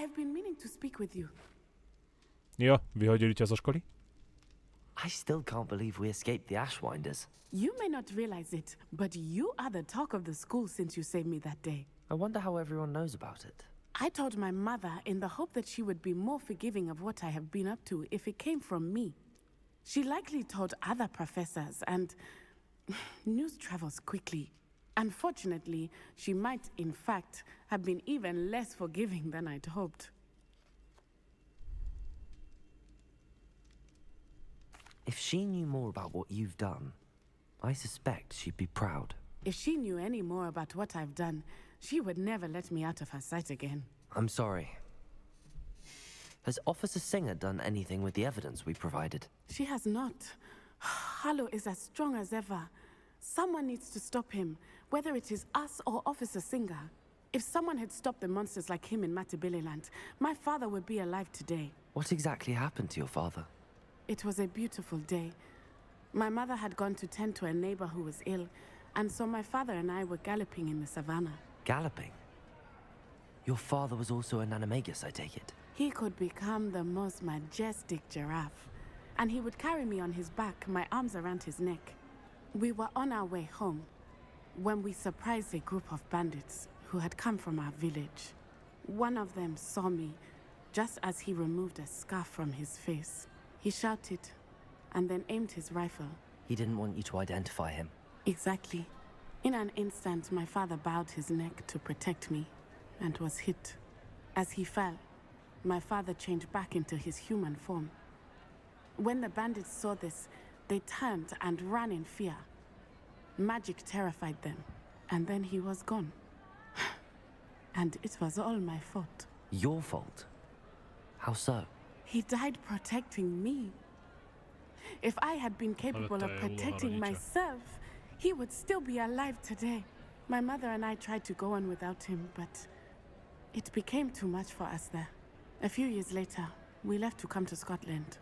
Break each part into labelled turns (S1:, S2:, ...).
S1: have been meaning to speak with you.
S2: Jo, vyhodili ťa zo školy?
S3: I still can't believe we escaped the Ashwinders.
S1: You may not realize it, but you are the talk of the school since you saved me that day.
S3: I wonder how everyone knows about it.
S1: I told my mother in the hope that she would be more forgiving of what I have been up to if it came from me. She likely told other professors, and news travels quickly. Unfortunately, she might, in fact, have been even less forgiving than I'd hoped.
S3: If she knew more about what you've done, I suspect she'd be proud.
S1: If she knew any more about what I've done, she would never let me out of her sight again.
S3: I'm sorry. Has Officer Singer done anything with the evidence we provided?
S1: She has not. Harlow is as strong as ever. Someone needs to stop him, whether it is us or Officer Singer. If someone had stopped the monsters like him in Matabeleland, my father would be alive today.
S3: What exactly happened to your father?
S1: It was a beautiful day. My mother had gone to tend to a neighbor who was ill, and so my father and I were galloping in the savannah.
S3: Galloping? Your father was also an animagus, I take it?
S1: He could become the most majestic giraffe, and he would carry me on his back, my arms around his neck. We were on our way home when we surprised a group of bandits who had come from our village. One of them saw me just as he removed a scarf from his face. He shouted and then aimed his rifle.
S3: He didn't want you to identify him.
S1: Exactly. In an instant, my father bowed his neck to protect me and was hit. As he fell, my father changed back into his human form. When the bandits saw this, they turned and ran in fear. Magic terrified them, and then he was gone. And it was all my fault.
S3: Your fault? How so?
S1: He died protecting me. If I had been capable of protecting myself, he would still be alive today. My mother and I tried to go on without him, but it became too much for us there. A few years later, we left to come to Scotland.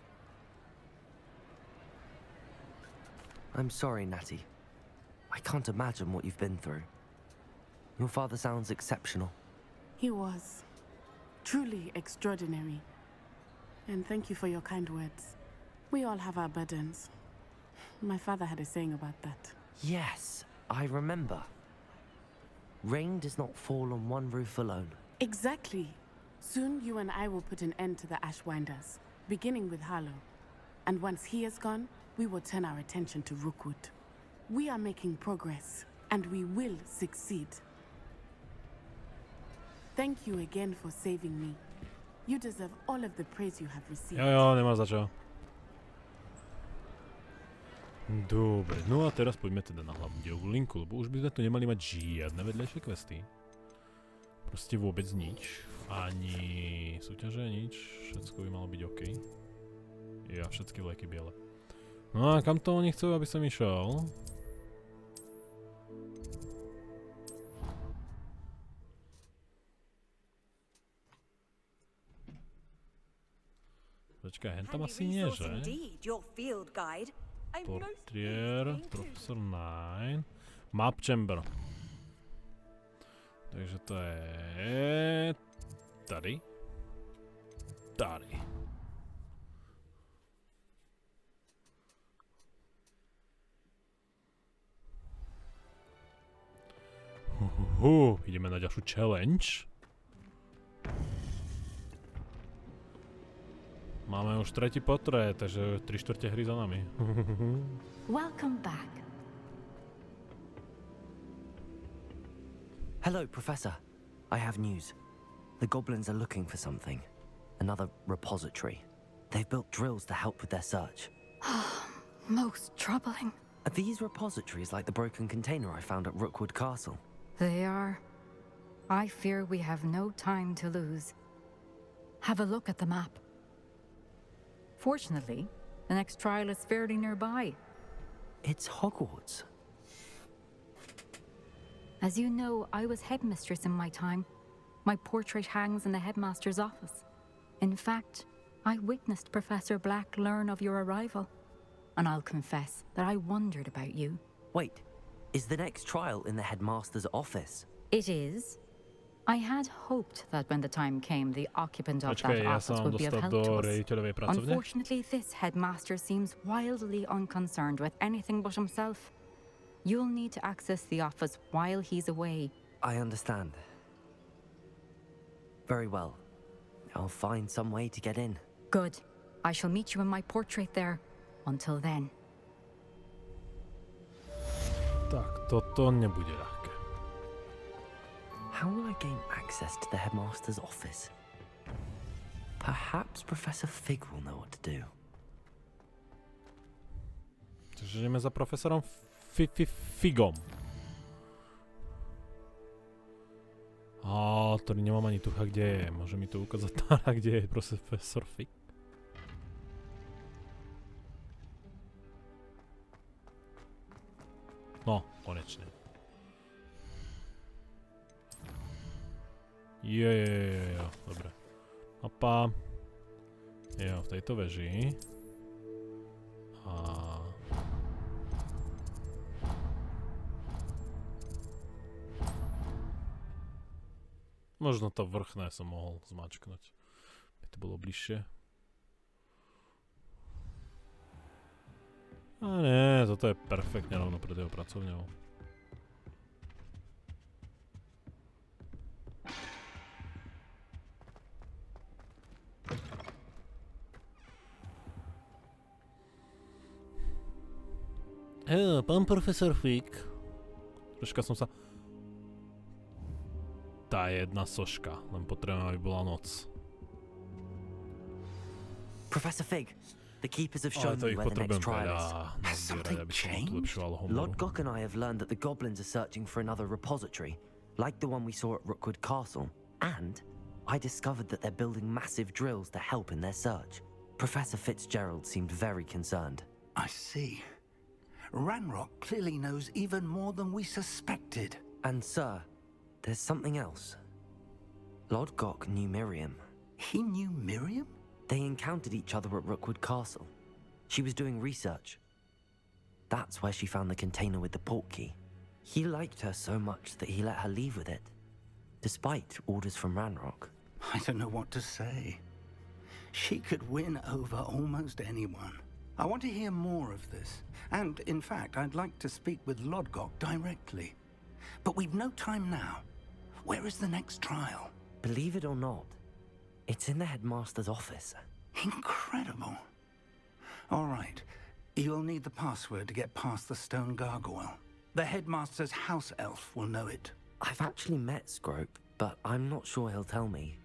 S3: I'm sorry, Natty. I can't imagine what you've been through. Your father sounds exceptional.
S1: He was. Truly extraordinary. And thank you for your kind words. We all have our burdens. My father had a saying about that.
S3: Yes, I remember. Rain does not fall on one roof alone.
S1: Exactly. Soon you and I will put an end to the Ashwinders, beginning with Harlow. And once he is gone, we will turn our attention to Rookwood. We are making progress, and we will succeed. Thank you again for saving me. You deserve all of the praise you have received.
S2: Jo, nemá za čo. Dobre, no a teraz poďme teda na hlavnú dielovú linku, lebo už by sme tu nemali mať žiadne vedľajšie questy. Proste vôbec nič. Ani súťaže, nič. Všetko by malo byť OK. Ja, všetky vleky biele. No a kam to oni chcú, aby som išiel? Počkaj, hen tam asi nie, že? Portier, Profesor 9, Map Chamber. Takže to je... Tady. Tady. Ideme na ďalšiu challenge. Máme už tretí portrét, takže 3/4 hry za nami.
S4: Welcome back.
S3: Hello, Professor. I have news. The goblins are looking for something. Another repository. They've built drills to help with their search.
S4: Most troubling.
S3: Are these repositories like the broken container I found at Rookwood Castle?
S4: They are. I fear we have no time to lose. Have a look at the map. Fortunately, the next trial is fairly nearby.
S3: It's Hogwarts.
S4: As you know, I was headmistress in my time. My portrait hangs in the headmaster's office. In fact, I witnessed Professor Black learn of your arrival. And I'll confess that I wondered about you.
S3: Wait, is the next trial in the headmaster's office?
S4: It is. I had hoped that when the time came, the occupant of
S2: Počkaj,
S4: that
S2: ja
S4: office
S2: sa mám
S4: would be of
S2: dostať
S4: help
S2: do
S4: to us.
S2: riaditeľovej pracovne?
S4: Unfortunately, this headmaster seems wildly unconcerned with anything but himself. You'll need to access the office while he's away.
S3: I understand. Very well. I'll find some way to get in.
S4: Good. I shall meet you in my portrait there. Until then.
S2: Tak, toto nebude ľahké.
S3: How will I gain access to the headmaster's office? Perhaps Professor Fig will know what to do.
S2: Takže ideme za profesorom Figom. Ktorý nemám ani tucha, kde je. Môže mi to ukázať Tára, kde je profesor Fig? No, konečne. Jo, dobre. Mapa. Jo, v tejto veži. A... Možno to vrchné som mohol zmačknúť. By to bolo bližšie. A nie, toto je perfektne rovno pred jeho pracovňou. Pán profesor Fig. Troška som sa... Tá jedna soška, len potrebujem, aby bola noc.
S3: Professor Fig, the keepers have shown me where the next trial is.
S2: Has something changed?
S3: Lord Gok and I have learned that the goblins are searching for another repository, like the one we saw at Rookwood Castle. And I discovered that they're building massive drills to help in their search. Professor Fitzgerald seemed very concerned.
S5: I see. Ranrock clearly knows even more than we suspected.
S3: And sir, there's something else. Lord Gok knew Miriam.
S5: He knew Miriam?
S3: They encountered each other at Rookwood Castle. She was doing research. That's where she found the container with the port key. He liked her so much that he let her leave with it, despite orders from Ranrock.
S5: I don't know what to say. She could win over almost anyone. I want to hear more of this. And, in fact, I'd like to speak with Lodgok directly. But we've no time now. Where is the next trial?
S3: Believe it or not, it's in the headmaster's office.
S5: Incredible. All right. You'll need the password to get past the stone gargoyle. The headmaster's house elf will know it.
S3: I've actually met Scrope, but I'm not sure he'll tell me.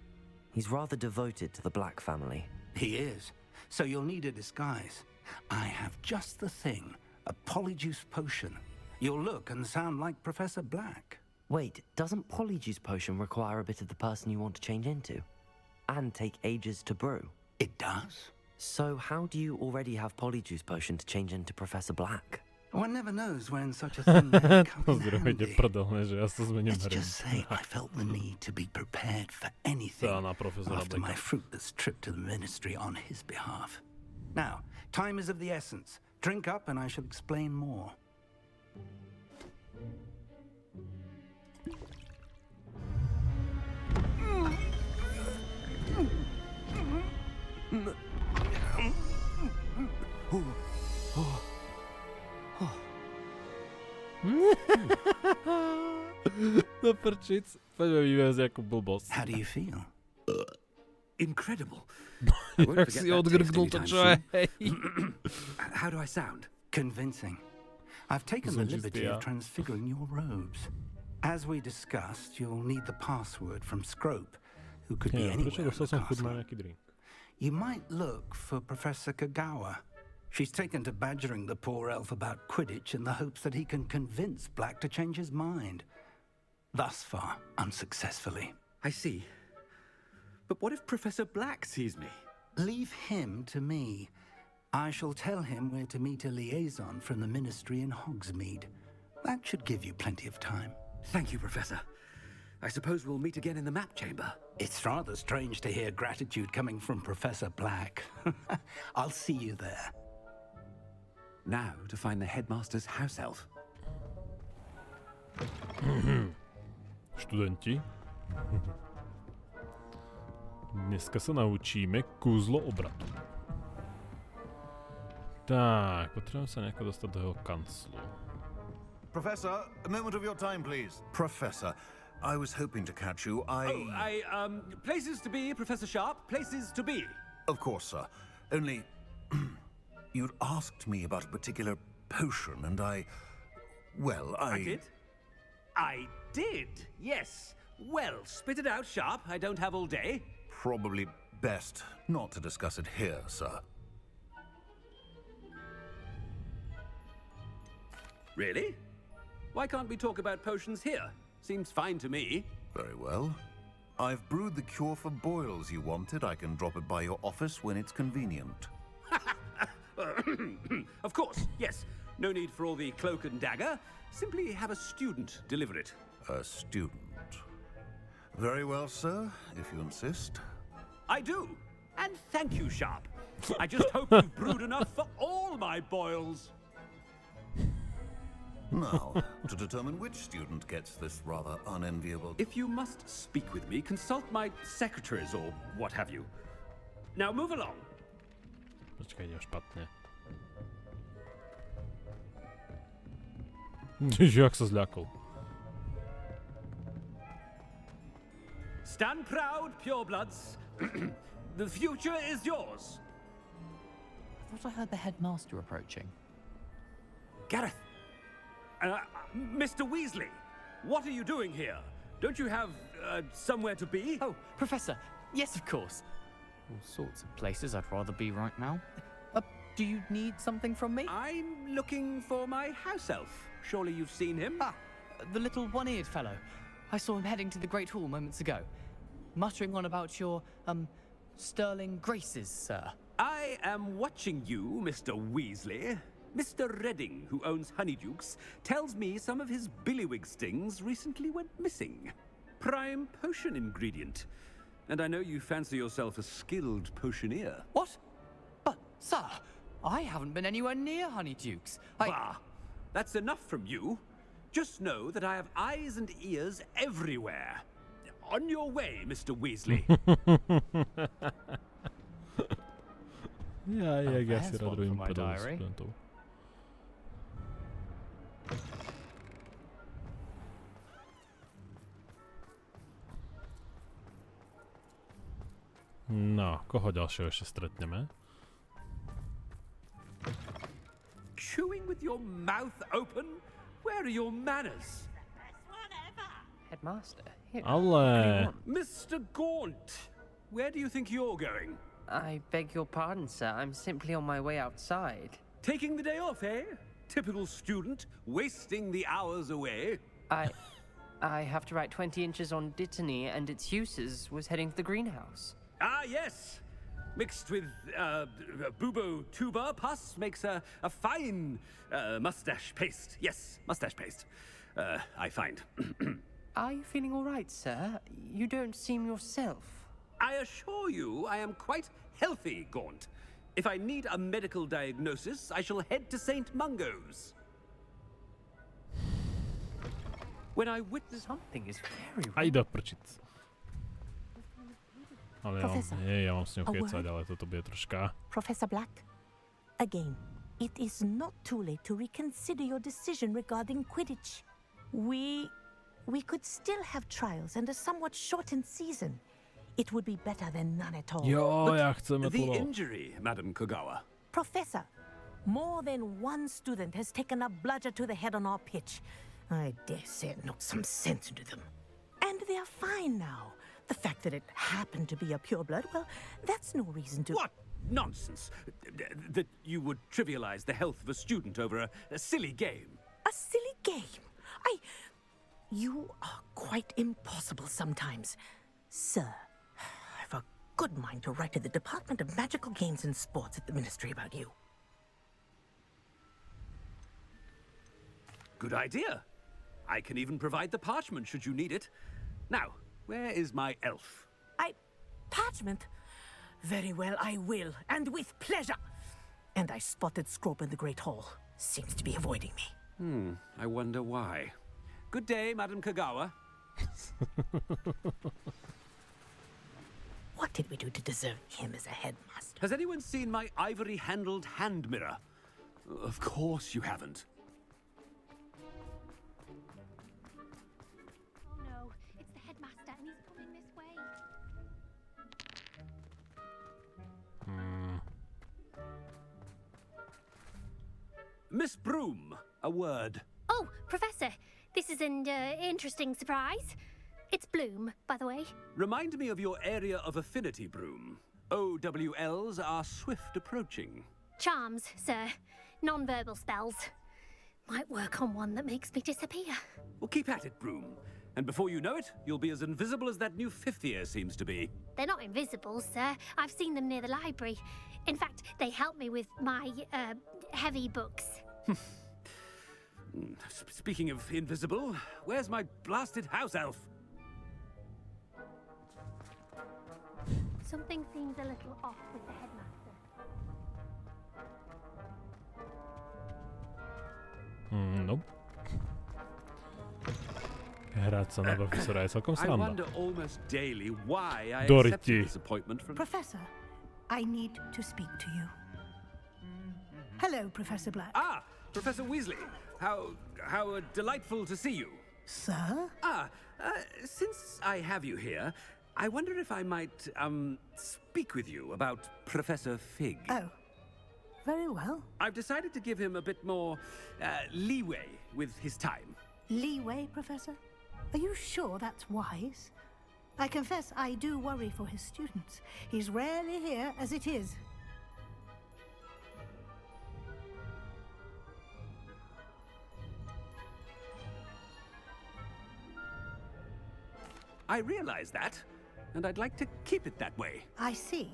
S3: He's rather devoted to the Black family.
S5: He is. So you'll need a disguise. I have just the thing. A polyjuice potion. You'll look and sound like Professor Black.
S3: Wait, doesn't polyjuice potion require a bit of the person you want to change into? And take ages to brew?
S5: It does.
S3: So how do you already have polyjuice potion to change into Professor Black?
S5: One never knows when such a thing may come in handy. Let's just say I felt the need to be prepared for anything after my fruitless trip to the ministry on his behalf. Now, time is of the essence. Drink up and I shall explain more.
S2: No prčic, poďme vyviezť ako blbosť.
S5: How do you feel?
S6: Incredible.
S2: Jak si odgrknul to, čo je, hej.
S6: How do I sound?
S5: Convincing. I've taken the liberty of transfiguring your robes. As we discussed, you'll need the password from Scrope, who could be anywhere in the castle. You might look for Professor Kagawa. She's taken to badgering the poor elf about Quidditch in the hopes that he can convince Black to change his mind. Thus far, unsuccessfully.
S6: I see. But what if Professor Black sees me?
S5: Leave him to me. I shall tell him where to meet a liaison from the ministry in Hogsmeade. That should give you plenty of time.
S6: Thank you, Professor. I suppose we'll meet again in the map chamber.
S5: It's rather strange to hear gratitude coming from Professor Black. I'll see you there.
S6: Now to find the headmaster's house elf.
S2: Študenti. Dneska sa naučíme kúzlo obratu. Tak, potrebujem sa nejako dostať do jeho kanclu.
S7: Professor, a moment of your time, please. Professor, I was hoping to catch you.
S6: Places to be, Professor Sharp, places to be.
S7: Of course, sir. Only, you'd asked me about a particular potion, and I
S6: did? I did, yes. Well, spit it out, Sharp. I don't have all day.
S7: Probably best not to discuss it here, sir.
S6: Really? Why can't we talk about potions here? Seems fine to me.
S7: Very well. I've brewed the cure for boils you wanted. I can drop it by your office when it's convenient.
S6: Of course, yes. No need for all the cloak and dagger. Simply have a student deliver it.
S7: A student. Very well, sir, if you insist.
S6: I do. And thank you, Sharp. I just hope you've brewed enough for all my boils.
S7: Now, to determine which student gets this rather unenviable...
S6: If you must speak with me, consult my secretaries or what have you. Now move along.
S2: Počkaj, ide špatne. Ježiš, jak sa zľakol.
S6: Stand proud, purebloods. The future is yours.
S8: I thought I heard the headmaster approaching.
S6: Gareth. Mr. Weasley, what are you doing here? Don't you have somewhere to be?
S8: Oh, Professor. Yes, of course. All sorts of places I'd rather be right now. Do you need something from me?
S6: I'm looking for my house elf. Surely you've seen him?
S8: Ah, the little one-eared fellow. I saw him heading to the Great Hall moments ago, muttering on about your, sterling graces, sir.
S6: I am watching you, Mr. Weasley. Mr. Redding, who owns Honeydukes, tells me some of his billywig stings recently went missing. Prime potion ingredient. And I know you fancy yourself a skilled potioneer.
S8: What? But, sir, I haven't been anywhere near Honeydukes.
S6: Bah! That's enough from you. Just know that I have eyes and ears everywhere. On your way, Mr. Weasley.
S2: Ja si radujem podľa studentov. No, koho ďalšieho ešte stretneme?
S6: Chewing with your mouth open? Where are your manners?
S9: Headmaster, here.
S2: Ale...
S6: Mr. Gaunt, where do you think you're going?
S9: I beg your pardon, sir. I'm simply on my way outside.
S6: Taking the day off, eh? Typical student, wasting the hours away.
S9: I have to write 20 inches on Dittany and its uses. Was heading to the greenhouse.
S6: Ah, yes. Mixed with bubo tuber pus makes a fine mustache paste. Yes, mustache paste. I find.
S9: Are you feeling all right, sir? You don't seem yourself.
S6: I assure you I am quite healthy, Gaunt. If I need a medical diagnosis, I shall head to St. Mungo's. When I witness...
S9: Something is very wrong.
S2: Aj do prčic. Ale ja mám s ňou kecať, ale toto bude troška...
S10: Professor Black, again, it is not too late to reconsider your decision regarding Quidditch. We could still have trials and a somewhat shortened season. It would be better than none at all.
S2: Jo, ja chceme
S6: the injury, Madam Kogawa.
S10: Professor, more than one student has taken a bludger to the head on our pitch. I dare say it knocked some sense into them. And they're fine now. The fact that it happened to be a pureblood, well, that's no reason to...
S6: What nonsense! That you would trivialize the health of a student over a silly game.
S10: A silly game? You are quite impossible sometimes. Sir, I've a good mind to write to the Department of Magical Games and Sports at the Ministry about you.
S6: Good idea. I can even provide the parchment should you need it. Now, where is my elf?
S10: Parchment? Very well, I will, and with pleasure. And I spotted Scrope in the Great Hall. Seems to be avoiding me.
S6: I wonder why. Good day, Madam Kogawa.
S10: What did we do to deserve him as a headmaster?
S6: Has anyone seen my ivory-handled hand mirror? Of course you haven't.
S11: Oh no, it's the headmaster and he's coming this way.
S6: Miss Broom, a word.
S11: Oh, Professor, this is an interesting surprise. It's Bloom, by the way.
S6: Remind me of your area of affinity, Broom. OWLs are swift approaching.
S11: Charms, sir. Non-verbal spells. Might work on one that makes me disappear.
S6: Well, keep at it, Broom. And before you know it, you'll be as invisible as that new fifth year seems to be.
S11: They're not invisible, sir. I've seen them near the library. In fact, they help me with my, heavy books.
S6: Speaking of invisible, where's my blasted house elf?
S11: Something seems a little off with the headmaster.
S2: Nope. Hrať sa na profesora je celkom
S6: I
S2: sranda.
S6: wonder almost daily why I
S2: Dorothy.
S6: accepted this appointment from...
S12: Professor, I need to speak to you. Hello, Professor Black.
S6: Ah, Professor Weasley. How delightful to see you.
S12: Sir?
S6: Since I have you here, I wonder if I might, speak with you about Professor Fig.
S12: Oh, very well.
S6: I've decided to give him a bit more, leeway with his time.
S12: Leeway, Professor? Are you sure that's wise? I confess I do worry for his students. He's rarely here as it is.
S6: I realize that, and I'd like to keep it that way.
S12: I see.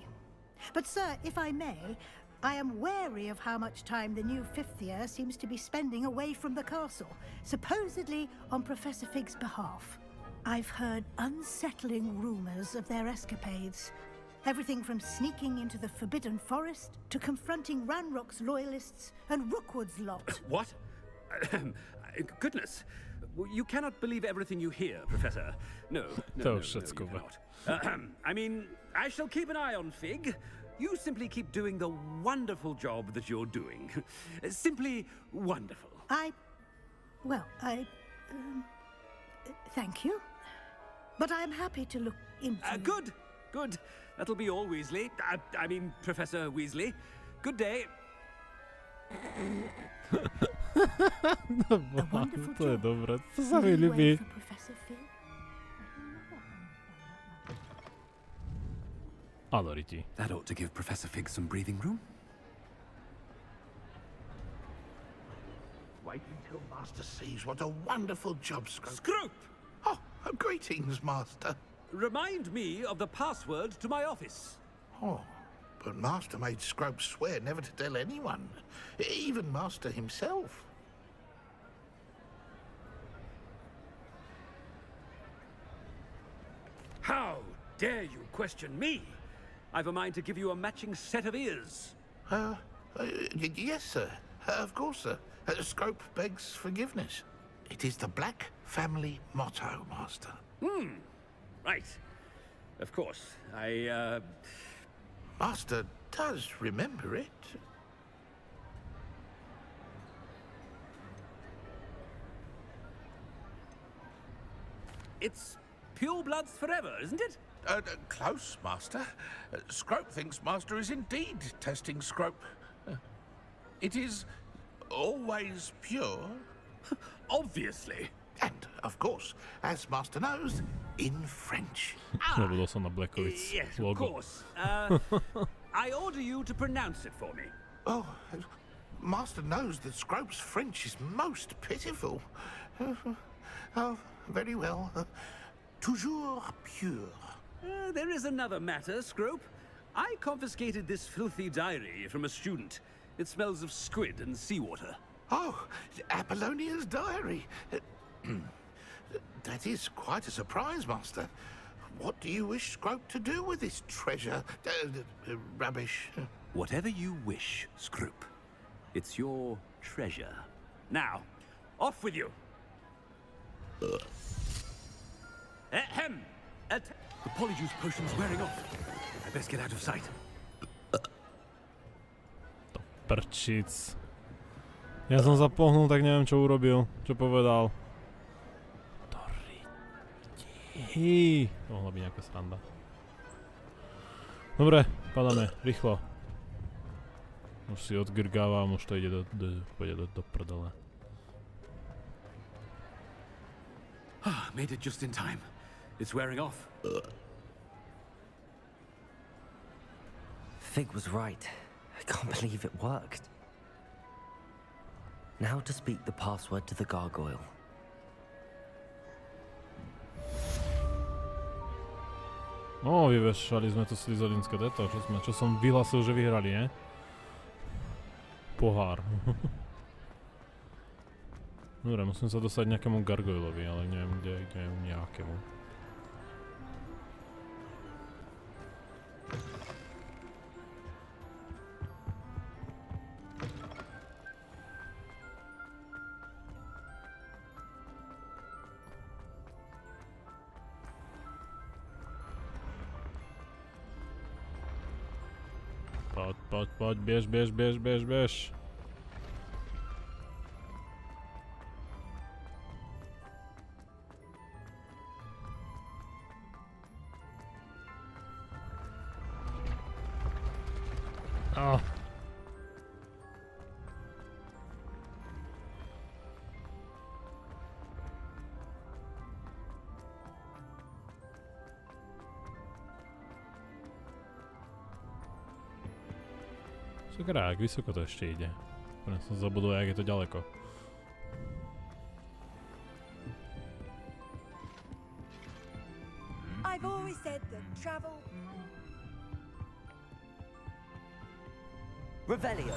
S12: But, sir, if I may, I am wary of how much time the new fifth year seems to be spending away from the castle, supposedly on Professor Fig's behalf. I've heard unsettling rumors of their escapades. Everything from sneaking into the Forbidden Forest to confronting Ranrock's loyalists and Rookwood's lot.
S6: What? Goodness. You cannot believe everything you hear, Professor. No, you cannot. I mean, I shall keep an eye on Fig. You simply keep doing the wonderful job that you're doing. Simply wonderful.
S12: Thank you. But I'm happy to look into...
S6: Good. That'll be all, Weasley. I mean, Professor Weasley. Good day.
S2: To je dobré, to sa mi ľubí. Adoriti.
S6: That ought to give Professor Fig some breathing room.
S13: Wait until Master sees what a wonderful job, Scrope.
S6: Scrope!
S13: Oh, greetings, Master.
S6: Remind me of the password to my office.
S13: Oh, but Master made Scrope swear never to tell anyone, even Master himself.
S6: How dare you question me? I've a mind to give you a matching set of ears.
S13: Yes, sir. Of course, sir. Scrope begs forgiveness. It is the Black family motto, Master.
S6: Right. Of course.
S13: Master does remember it.
S6: It's pure bloods forever, isn't it?
S13: Close, Master. Scrope thinks Master is indeed testing Scrope. It is always pure.
S6: Obviously.
S13: And, of course, as Master knows, in French.
S2: Nebudol som na Blackovic's
S6: Yes,
S2: logo.
S6: of course. I order you to pronounce it for me.
S13: Oh, Master knows that Scrope's French is most pitiful. Oh, very well. Toujours pure.
S6: There is another matter, Scrope. I confiscated this filthy diary from a student. It smells of squid and seawater.
S13: Oh, Apollonia's diary. That is quite a surprise, Master. What do you wish Scrope to do with this treasure? Rubbish.
S6: Whatever you wish, Scrope. It's your treasure. Now, off with you. Ahem! The polyjuice potion's wearing off. I best get out of sight.
S2: To prčic. Ja som sa pohnul, tak neviem, čo urobil. Čo povedal. To riti. To mohla byť nejaká sranda. Dobre, padáme. Rýchlo. Už si odgrgávam, už to ide do prdele.
S6: Made it just in time. It's wearing off.
S3: Fig was right. I can't believe it worked. Now to speak the password to the gargoyle.
S2: No, vyvešali sme to slizolinské deto, čo som vyhlasil, že vyhrali, ne? Pohár. Dobre, musím sa dostať nejakému gargoylovi, ale neviem kde nejakému. Poď, bež. Oh. Sakra, jak vysoko to ešte ide. Prvne som zabudol, jak je to ďaleko.
S14: I've always said that travel...
S3: Revelio.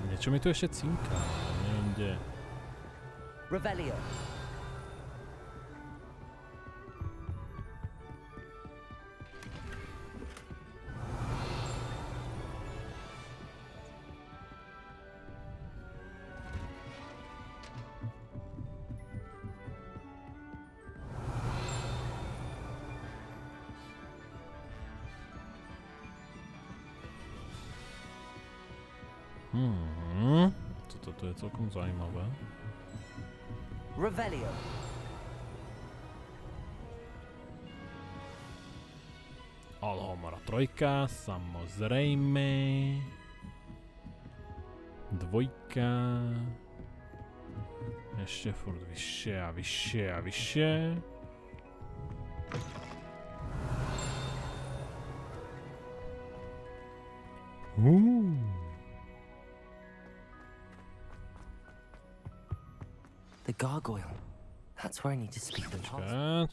S2: Niečo mi tu ešte cinká, neviem kde.
S3: Revelio.
S2: Toto je celkom zaujímavé.
S3: Revelio.
S2: Alhomora 3, samozrejme. 2. Ešte furt vyššie a vyššie a vyššie.
S3: The gargoyle. That's where I need to speak the
S2: Počkať.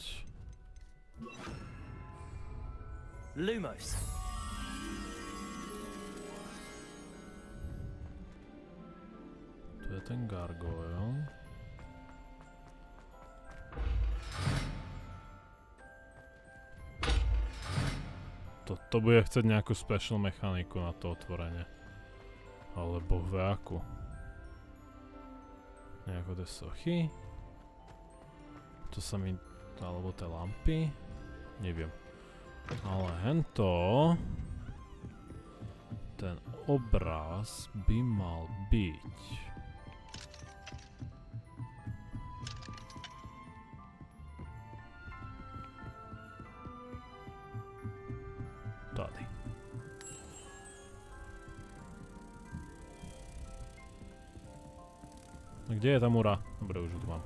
S3: Lumos.
S2: To je ten gargoyle. Toto bude chcieť nejakú special mechaniku na to otvorenie. Alebo akú. Nejako tie sochy. To sa mi... alebo tie lampy. Neviem. Ale hento... ten obraz by mal byť... tady. Kde je tá mura? Dobre, už ju tu mám.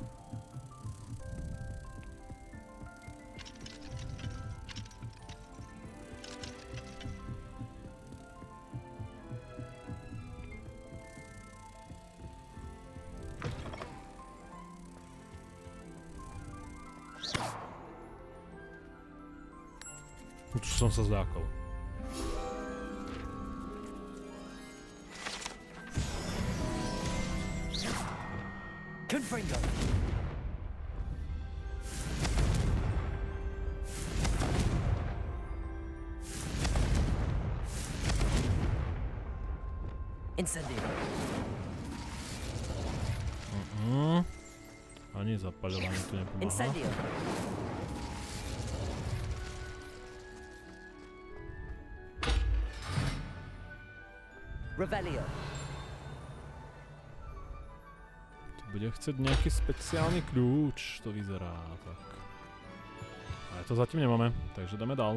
S2: Už som sa zľakol.
S3: Fringo. Incendio.
S2: Ani zapaľovanie tu nepomáha.
S3: Incendio. Revelio.
S2: Tu bude chcieť nejaký speciálny kľúč, to vyzerá tak. Ale to zatím nemáme, takže dáme dál.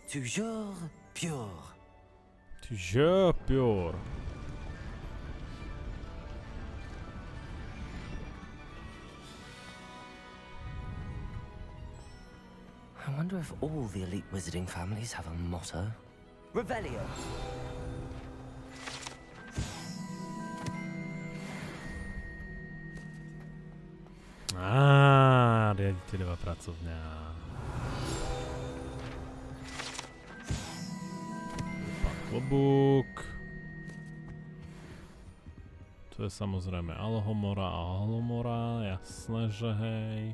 S3: Toujours pure.
S2: Toujours pure.
S3: I wonder if all the elite wizarding families have a motto. Revelio.
S2: Riaditeľová pracovňa. Pán klobúk. To je samozrejme Alohomora a Alohomora, jasné, že hej.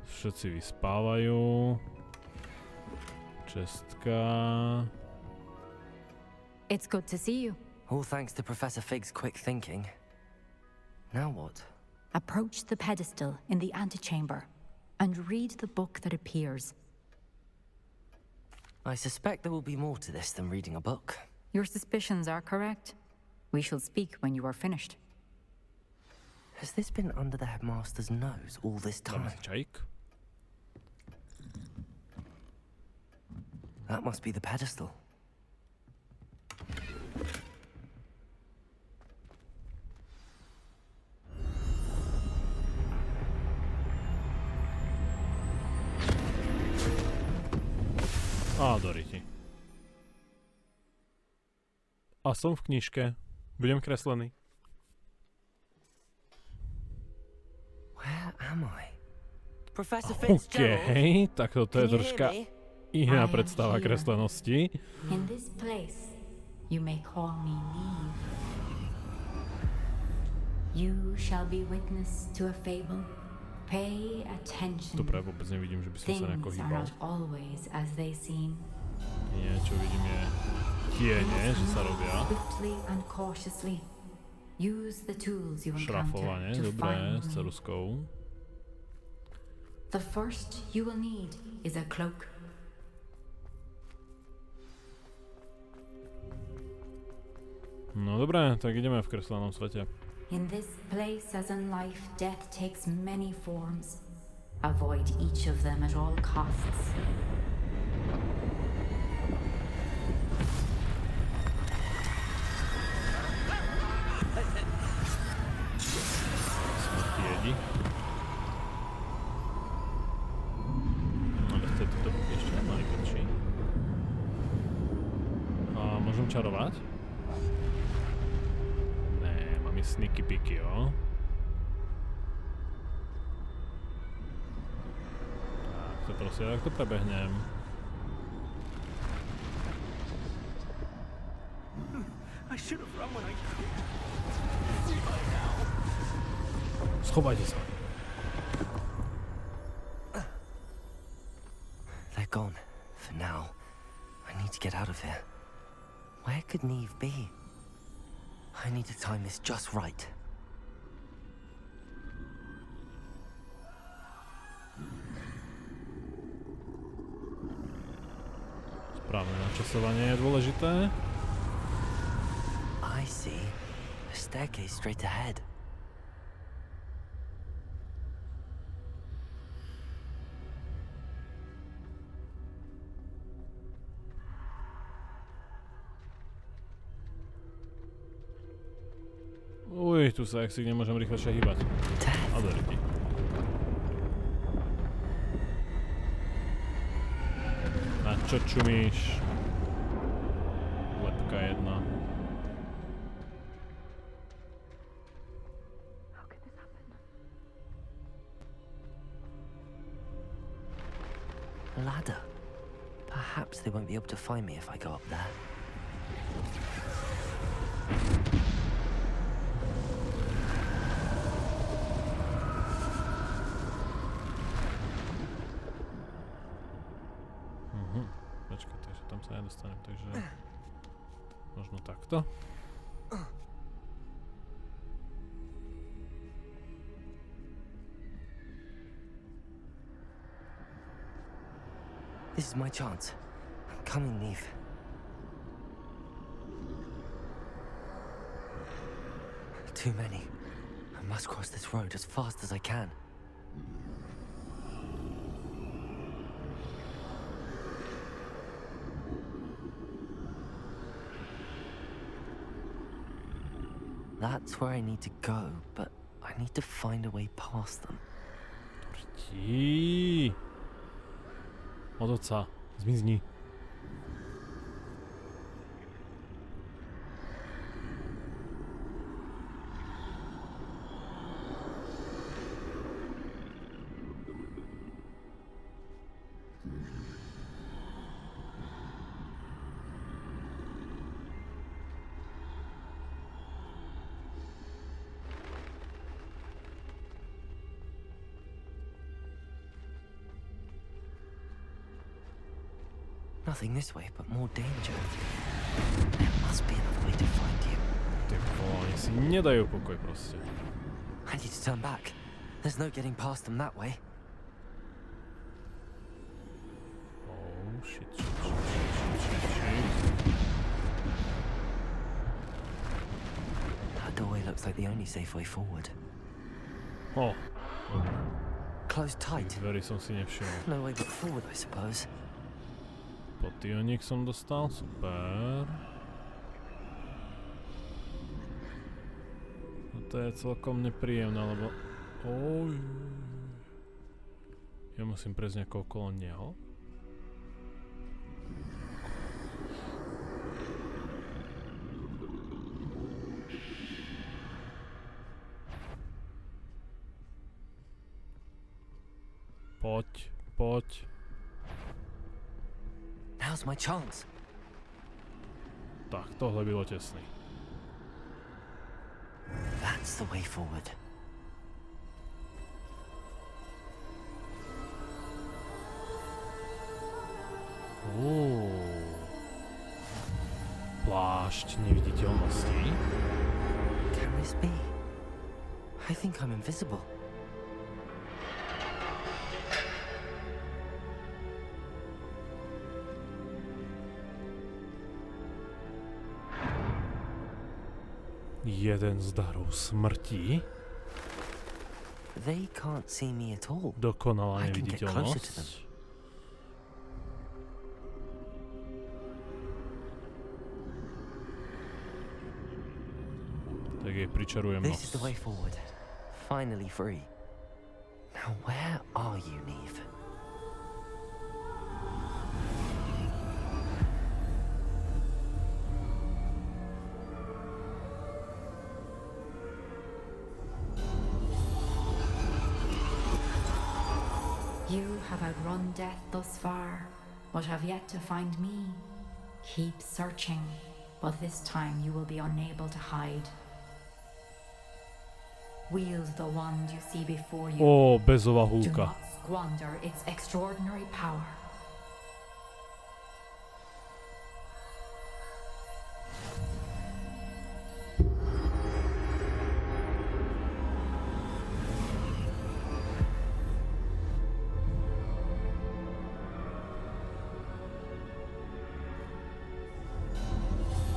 S2: Všetci vyspávajú. Čestka.
S4: It's good to see you.
S3: All thanks to Professor Fig's quick thinking. Now what?
S4: Approach the pedestal in the antechamber and read the book that appears.
S3: I suspect there will be more to this than reading a book.
S4: Your suspicions are correct. We shall speak when you are finished.
S3: Has this been under the headmaster's nose all this time? That must be the pedestal.
S2: Á, doriti. A som v knižke. Budem kreslený.
S3: Where am I? Professor
S2: Okej, tak toto je troška iná predstava kreslenosti.
S4: In this place, you may call me Neve. You shall be witness to a fable. Pay attention.
S2: Dobre, vôbec nevidím, že by som sa nejako hýbal.
S4: Always as they seem.
S2: Nie, čo vidím je tiene, že sa robia.
S4: Swiftly and cautiously. Use the tools you encounter
S2: šrafovanie,
S4: to
S2: dobré,
S4: find
S2: s
S4: me.
S2: ceruskou.
S4: The first you will need is a cloak.
S2: No dobré, tak ideme v kreslenom svete.
S4: In this place, as in life, death takes many forms. Avoid each of them at all costs.
S2: Smrti jedi. Ale to ešte mali väčší. A môžem čarovať? Sneaky picky, jo. Tak to prosím, jak to prebehnem. Schovajte sa.
S3: They're gone. For now. I need to get out of here. Where could Neve be? I need to time this just right.
S2: Správne načasovanie je dôležité.
S3: I see a staircase straight ahead.
S2: Uj, tu sa jak si nemôžem rýchlejšie hýbať. A doriti. Na čo čumíš? Lepka jedna.
S3: A ladder. Perhaps they won't be able to find me if I go up there.
S2: Počkaj, takže tam sa nedostanem, takže... Možno takto.
S3: This is my chance. Come and leave. Too many. I must cross this road as fast as I can. That's where I need to go, but I need to find a way past them.
S2: Od oca. Zmizni.
S3: Nothing this way, but more danger. There must be another way to find you.
S2: Ty vole, oni si nedajú pokoj proste.
S3: I need to turn back. There's no getting past them that way.
S2: Oh, shit.
S3: That doorway looks like the only safe way forward.
S2: Oh.
S3: Closed tight.
S2: Dverí som si nevšimol.
S3: No way but forward, I suppose.
S2: Potioník som dostal, super. No to je celkom nepríjemné, lebo... Oj. Ja musím prejsť nejako okolo neho. Poď.
S3: Now's my chance.
S2: Tak, tohle bylo tesný.
S3: That's the way forward.
S2: Plášť neviditeľnosti.
S3: Can this be? I think I'm invisible.
S2: Jeden z darov smrti.
S3: They can't see me at all.
S2: Dokonalá neviditeľnosť. Tak jej pričarujem nos.
S3: This is the way forward. Finally free. Now where are you, Neve?
S4: You have outrun death thus far, but have yet to find me. Keep searching, but this time you will be unable to hide. Wield the wand you see before you.
S2: Ó, bezová
S4: Do
S2: húka.
S4: not squander its extraordinary power.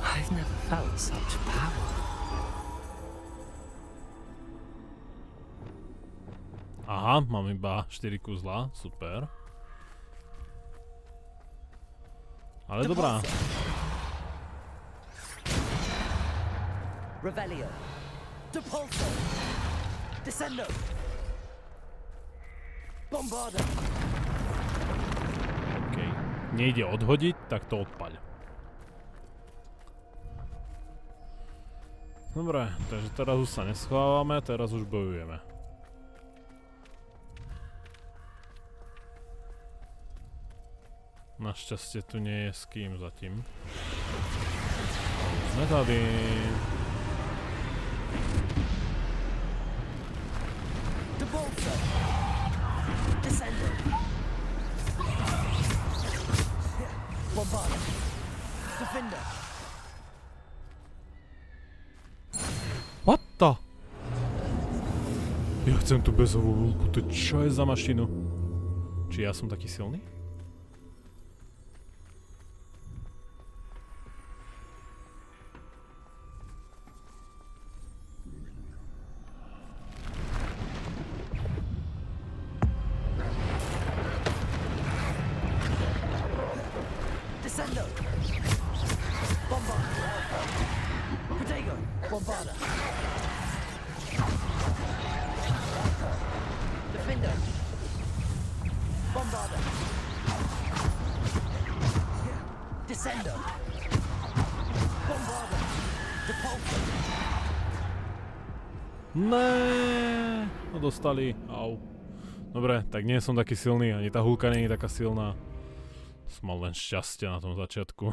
S3: I've never felt such power.
S2: Aha, mám iba 4 kuzla, super. Ale dobrá.
S8: Revelio. Depulso. Descendo. Bombarda.
S2: OK. Nejde odhodiť, tak to odpaľ. Dobre, takže teraz už sa neschovávame, teraz už bojujeme. Našťastie tu nie je s kým zatím. Sme tady. What the? Ja chcem tú bezovú vlku, to čo je za mašinu? Či ja som taký silný? Ne, no dostali, au. Dobre, tak nie som taký silný, ani tá hulka nie je taká silná. Som mal len šťastie na tom začiatku.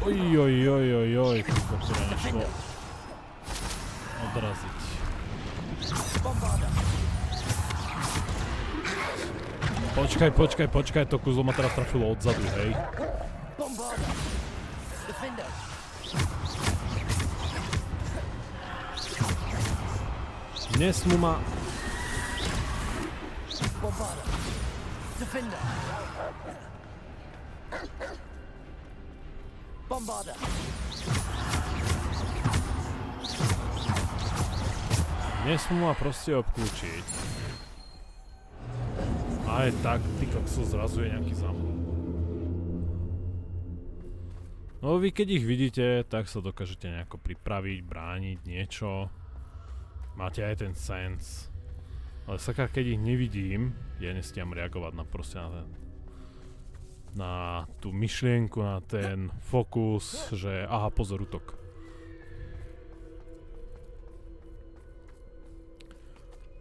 S2: Ojojojojoj, to teda nešlo odraziť. Počkaj, to kúzlo ma teraz trafilo odzadu, hej. Nesmú ma... Nesmú ma proste obklúčiť. Aj tak, ty kokso, zrazu je nejaký zamok. No vy keď ich vidíte, tak sa dokážete nejako pripraviť, brániť niečo. Máte aj ten sense. Ale sakra, keď ich nevidím, ja nestiam reagovať na proste na tú myšlienku, na ten fokus, že aha, pozor, útok.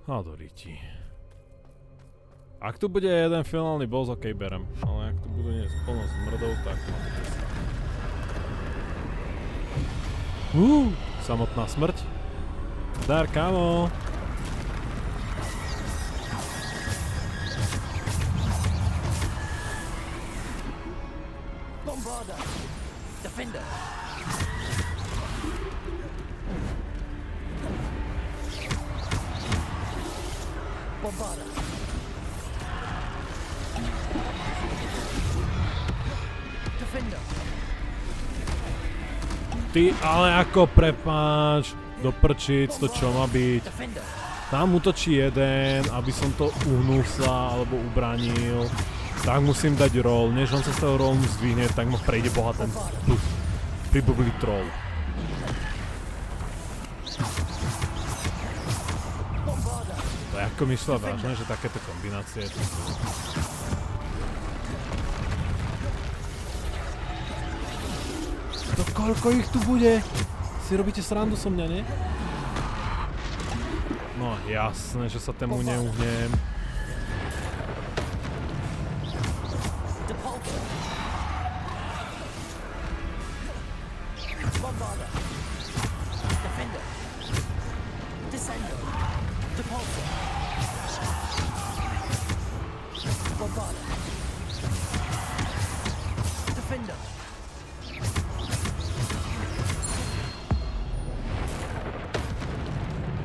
S2: Hadoriti. Ak tu bude jeden finálny boss, okej, berem. Ale ak tu budú plno zmrdov, tak ma to presne. Samotná smrť. Dar, kámo. Defender. Bombarda. Defender. Ty, ale ako prepáč, do prčic, to čo má byť? Tam útočí jeden, aby som to uhnul sa, alebo ubránil. Tak musím dať roll, než on sa z toho rollu zdvihne, tak ma prejde boha ten pribublý troll. To je ako myslela vážne, že takéto kombinácie... To koľko ich tu bude? Si robíte srandu so mňa, nie? No jasné, že sa tému neuhnem.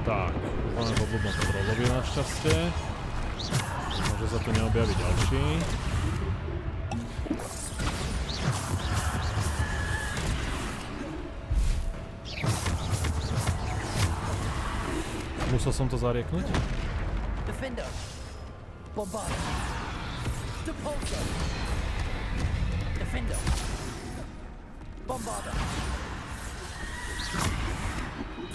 S2: Tak, úplne poblbom trollovi našťastie. Môže sa tu neobjaviť ďalší. Musel som to zarieknúť? Defender. Bombarda. Depulso. Defender. Bombarda.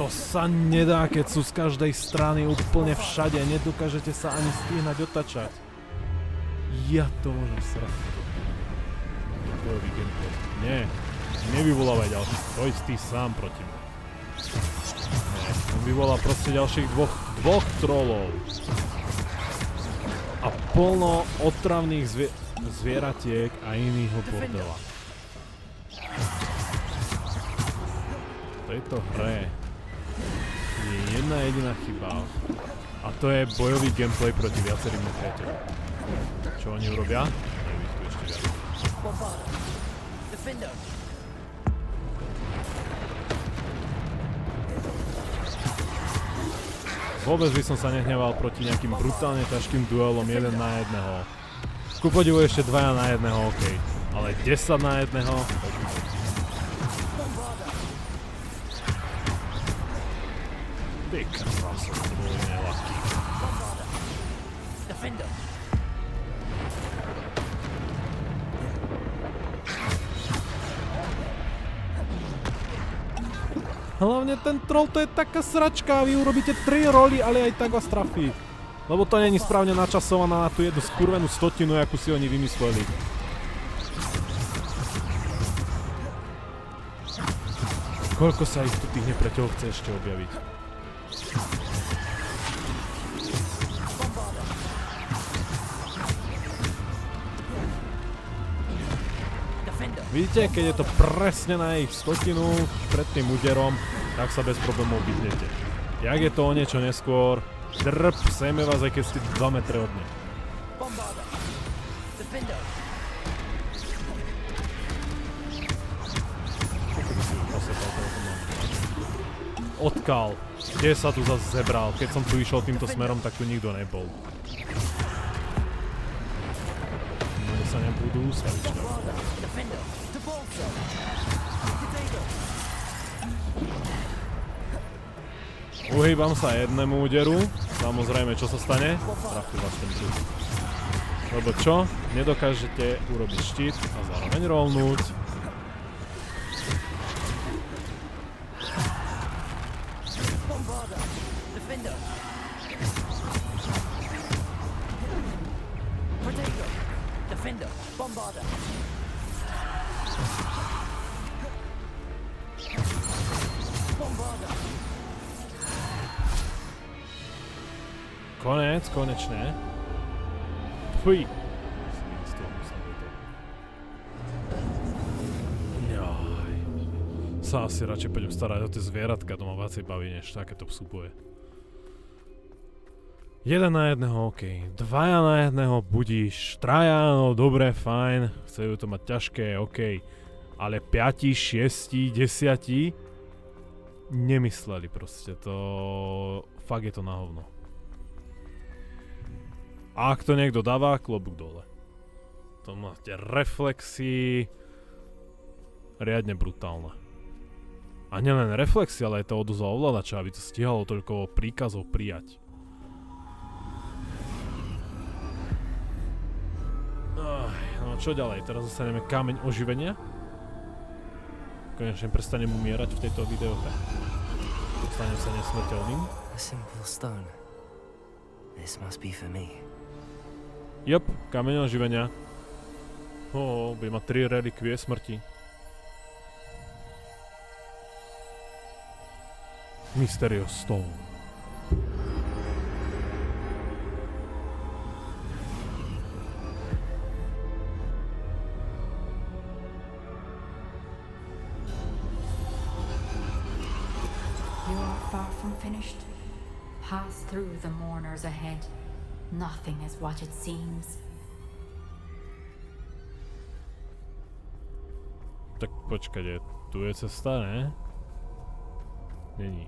S2: To sa nedá, keď sú z každej strany úplne všade. Nedokážete sa ani stihnať otačať. Ja to môžem srať. Bojový gameplay. Nie. Nevyvolávaj ďalší. Stoj ty sám proti mne. Nie. On vyvolá proste ďalších dvoch trollov. A plno otravných zvieratiek a iného bordela. V tejto hre je jedna jediná chyba. A to je bojový gameplay proti viacerým nepriateľom. Čo oni urobia? Neviem, tu ešte viac. Vôbec by som sa nehneval proti nejakým brutálne ťažkým duelom 1 na 1. Ku podivu ešte 2 na 1, OK. Ale 10 na 1. Ty krásne, to bolo nelahký. Hlavne ten troll, to je taká sračka, vy urobíte 3 roly, ale aj tak vás trafí. Lebo to není správne načasovaná na tú jednu skurvenú stotinu, akú si oni vymysleli. Koľko sa ich tu tých nepriateľov chce ešte objaviť? Vidíte, keď je to presne na ich stotinu pred tým úderom, tak sa bez problémov vyhnete. Jak je to o niečo neskôr, drp, sejme vás, aj keď ste 2 metre od nej. Odkal, kde sa tu zase zebral? Keď som tu išiel týmto smerom, tak tu nikto nebol. No sa nebudú úsvavička. Uhýbam sa jednému úderu, samozrejme čo sa stane? Trafí vás ten tu. Lebo čo? Nedokážete urobiť štít a zároveň rollnúť. Konečné. Fuj. Jaj. Sa asi radšej poďme starať o tie zvieratka, to ma viacej baví, než takéto súboje. 1 na 1, OK. 2 na 1, budíš. 3, no dobre, fajn. Chcú to mať ťažké, OK. Ale 5, 6, 10 nemysleli proste. To... Fakt je to na hovno. A ak to niekto dáva, klobúk dole. To máte reflexy. Riadne brutálne. A nielen reflexy, ale aj to odozva ovládača, aby to stíhalo toľko príkazov prijať. No čo ďalej? Teraz dostaneme kameň oživenia. Konečne prestanem umierať v tejto videohre. Dostanem sa nesmrteľným.
S3: A simple stone. This must be for me.
S2: Jop, kameň oživenia. Bude mať 3 relikvie smrti. Mysterious Stone.
S4: You are far from finished. Pass through the mourners ahead. Nothing is what it seems.
S2: Tak počkajte, tu je cesta, ne? Není.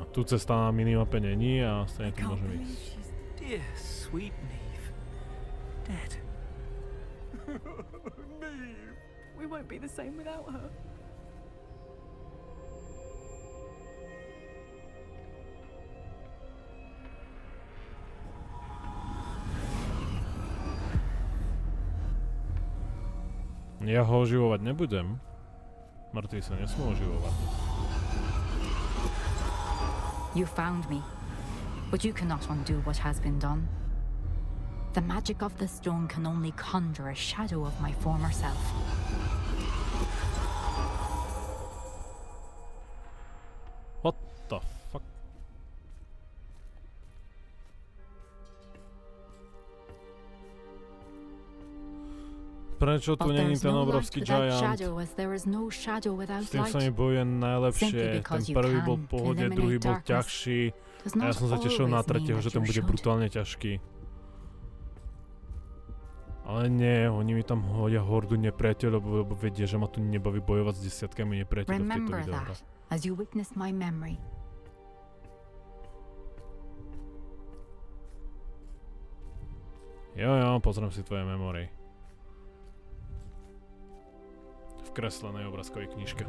S2: A tu cesta na minimape není a stejne tu môžeme ísť.
S15: Dear sweet Neve. Dead. Neve. We won't be the same without her.
S2: Ja ho oživovať nebudem. Mŕtvi sa nesmú oživovať.
S4: You found me, but you cannot undo what has been done. The magic of the stone can only conjure a shadow of my former self.
S2: What the fuck? Prečo tu není ten obrovský giant? S tým sa mi bojuje najlepšie. Ten prvý bol v pohode, druhý bol ťažší. A ja som sa tešil na tretieho, že ten bude brutálne ťažký. Ale nie, oni mi tam hodia hordu nepriateľov, lebo vedia, že ma tu nebaví bojovať s desiatkami nepriateľov v tejto videohre.
S4: As you witness my memory.
S2: Jo, pozriem si tvoje memory. V kreslenej obrázkovej knižke.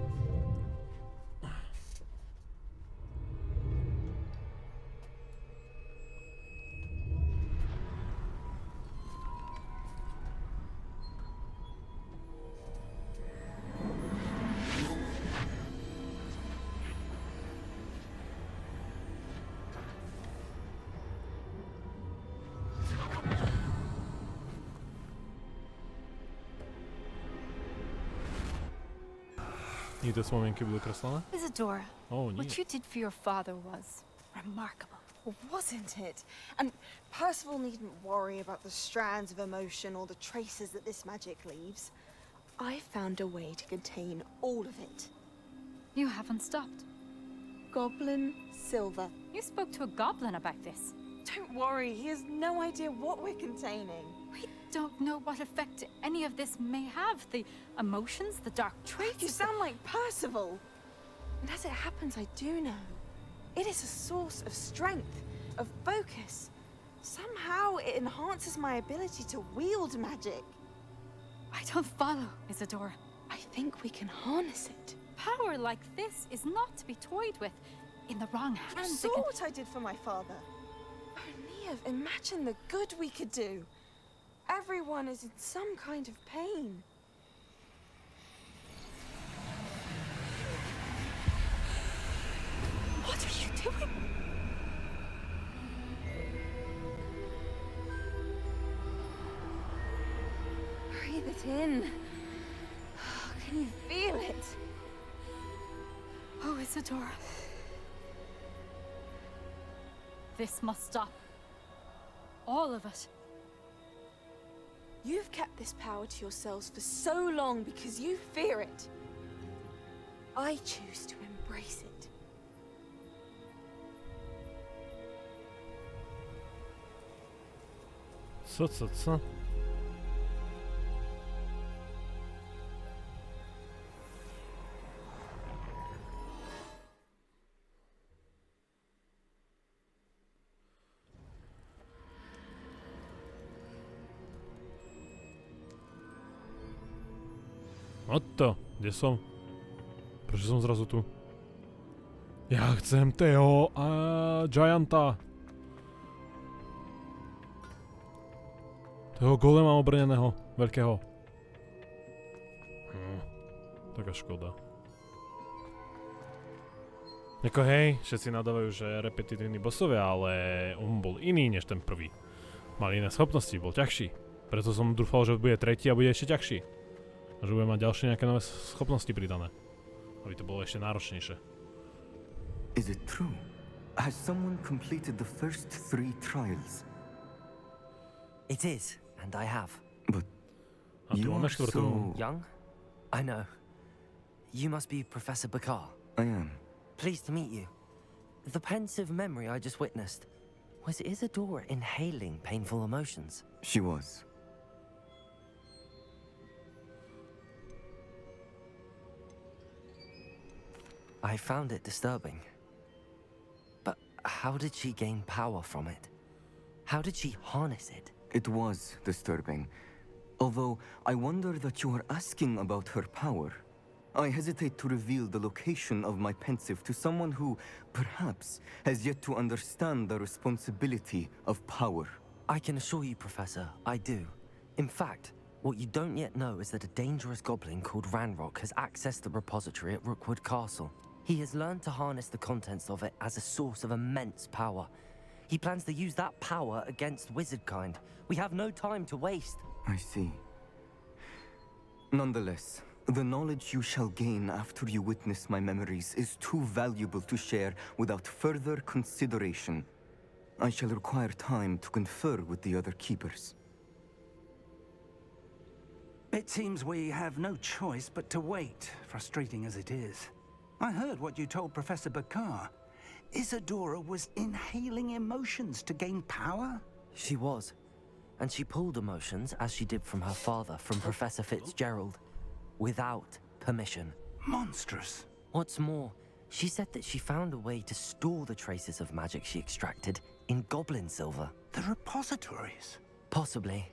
S2: I te spomienky budú kreslené?
S16: Isadora,
S2: nie.
S16: What you did for your father was remarkable.
S14: Well, wasn't it? And Percival needn't worry about the strands of emotion or the traces that this magic leaves. I found a way to contain all of it.
S16: You haven't stopped.
S14: Goblin Silver.
S16: You spoke to a goblin about this.
S14: Don't worry, he has no idea what we're containing.
S16: We don't know what effect any of this may have. The emotions, the dark traits.
S14: You sound like Percival. And as it happens, I do know. It is a source of strength, of focus. Somehow it enhances my ability to wield magic.
S16: I don't follow, Isadora.
S14: I think we can harness it.
S16: Power like this is not to be toyed with. In the wrong hands.
S14: You saw what I did for my father. Oh, Neve, imagine the good we could do. Everyone is in some kind of pain.
S16: What are you doing?
S14: Breathe it in. Can you feel it?
S16: Oh, Isadora. This must stop. All of it.
S14: You've kept this power to yourselves for so long because you fear it. I choose to embrace it.
S2: Co? Otto, kde som? Prečo som zrazu tu? Ja chcem toho Gianta. Toho golema obrneného, veľkého. Taká škoda. Jako hej, všetci nadávajú, že repetitívni bossovia, ale on bol iný než ten prvý. Mal iné schopnosti, bol ťažší. Preto som dúfal, že bude tretí a bude ešte ťažší. A že bude mať ďalšie nejaké nové schopnosti pridané. Aby to bolo ešte náročnejšie.
S17: Is it true? Has someone completed the first 3 trials?
S3: It is, and I have.
S17: But you are so
S3: young? I know. You must be Professor Bakar.
S17: I am.
S3: Pleased to meet you. The pensive memory I just witnessed, was Isadora inhaling painful emotions?
S17: She was.
S3: I found it disturbing. But how did she gain power from it? How did she harness it?
S17: It was disturbing. Although I wonder that you are asking about her power. I hesitate to reveal the location of my pensive to someone who, perhaps, has yet to understand the responsibility of power.
S3: I can assure you, Professor, I do. In fact, what you don't yet know is that a dangerous goblin called Ranrock has accessed the repository at Rookwood Castle. He has learned to harness the contents of it as a source of immense power. He plans to use that power against wizardkind. We have no time to waste.
S17: I see. Nonetheless, the knowledge you shall gain after you witness my memories is too valuable to share without further consideration. I shall require time to confer with the other keepers.
S5: It seems we have no choice but to wait, frustrating as it is. I heard what you told Professor Bakar. Isadora was inhaling emotions to gain power?
S3: She was. And she pulled emotions, as she did from her father, from Professor Fitzgerald, without permission.
S5: Monstrous.
S3: What's more, she said that she found a way to store the traces of magic she extracted in goblin silver.
S5: The repositories?
S3: Possibly.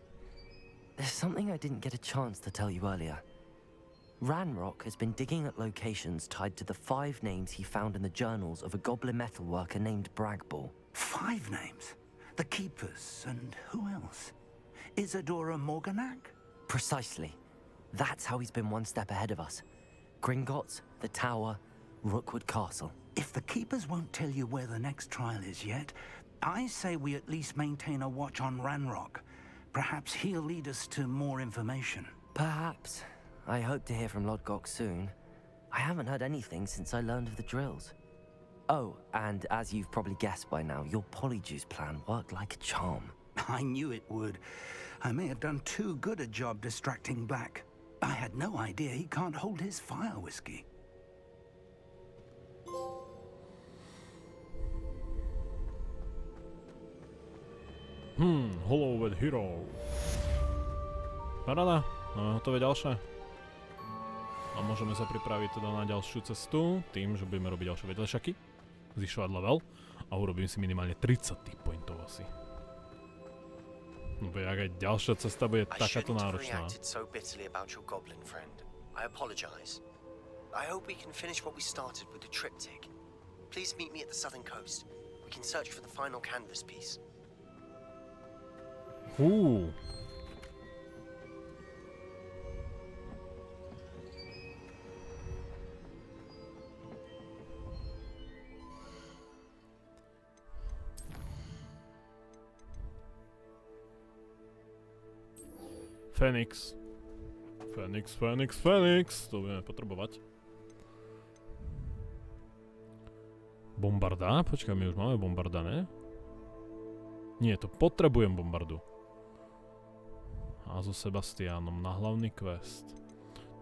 S3: There's something I didn't get a chance to tell you earlier. Ranrock has been digging at locations tied to the 5 names he found in the journals of a goblin metalworker named Bragball.
S5: 5 names? The Keepers, and who else? Isadora Morganac?
S3: Precisely. That's how he's been one step ahead of us. Gringotts, the Tower, Rookwood Castle.
S5: If the Keepers won't tell you where the next trial is yet, I say we at least maintain a watch on Ranrock. Perhaps he'll lead us to more information.
S3: Perhaps. I hope to hear from Lodgok soon. I haven't heard anything since I learned of the drills. Oh, and as you've probably guessed by now, your Polyjuice plan worked like a charm.
S5: I knew it would. I may have done too good a job distracting Black. I had no idea he can't hold his fire whiskey.
S2: Hollow with Hero. Paráda, máme hotové ďalšie. A môžeme sa pripraviť teda na ďalšiu cestu, tým, že budeme robiť ďalšie vedlešaky, zvyšovať level a urobím si minimálne 30 pointov asi. No bo jak aj ďalšia cesta bude takáto náročná.
S18: I apologize. I hope we can finish what we started with the triptych. Please meet me at the southern coast. We can search for the final canvas piece.
S2: Fenix. Fenix. To budeme potrebovať. Bombarda? Počkaj, my už máme bombarda, ne? Nie, to potrebujem bombardu. A so Sebastianom na hlavný quest.